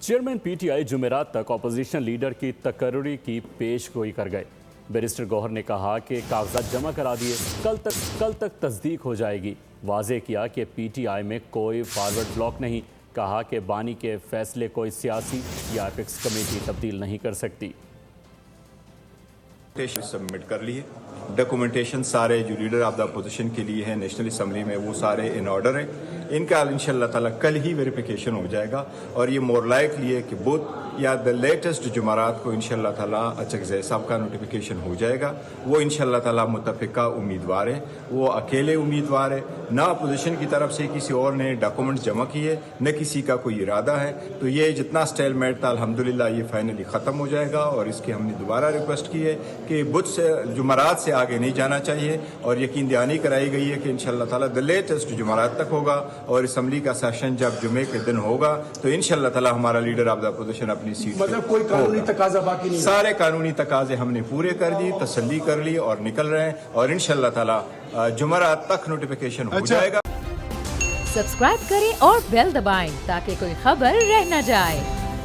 Chairman PTI जुमेरात तक opposition leader की तकर्री की पेश गोई कर गए। बैरिस्टर गौहर ने कहा कि कागजात जमा करा दिए, कल तक तस्दीक हो जाएगी। वाज़े किया कि पीटीआई में कोई फॉरवर्ड ब्लॉक नहीं। कहा कि बानी के फैसले कोई सियासी या एपिक्स कमेटी तब्दील नहीं कर सकती। सबमिट कर लिए डॉक्यूमेंटेशन सारे जो लीडर ऑफ द अपोजिशन के लिए हैं नेशनल असम्बली में वो सारे इन ऑर्डर हैं। इनका इंशाल्लाह ताला कल ही वेरिफिकेशन हो जाएगा और ये मोर लाइकली है कि बुध या द लेटेस्ट जुमारात को इंशाल्लाह ताला अचकज़ई साहब का नोटिफिकेशन हो जाएगा। वो इंशाल्लाह ताला मुत्तफ़िका उम्मीदवार है, वो अकेले उम्मीदवार है, ना अपोजिशन की तरफ से किसी और ने डॉक्यूमेंट जमा किए, न किसी का कोई इरादा है। तो ये जितना स्टेलमेट था अल्हम्दुलिल्लाह ये फाइनली ख़त्म हो जाएगा और इसकी हमने दोबारा रिक्वेस्ट की है कि बुध से जुमारात से आगे नहीं जाना चाहिए और यकीन दहानी कराई गई है कि इंशाल्लाह ताला द लेटेस्ट जुमारात तक होगा और असम्बली का सेशन जब जुमे के दिन होगा तो इंशाल्लाह ताला हमारा लीडर ऑफ द अपोजिशन अपनी सीट मतलब कोई कानूनी तकाजा बाकी नहीं। सारे कानूनी तकाजे हमने पूरे कर दिए, तसल्ली कर ली और निकल रहे हैं और इंशाल्लाह ताला जुमेरात तक नोटिफिकेशन हो जाएगा। सब्सक्राइब करें और बेल दबाएं ताकि कोई खबर रह न जाए।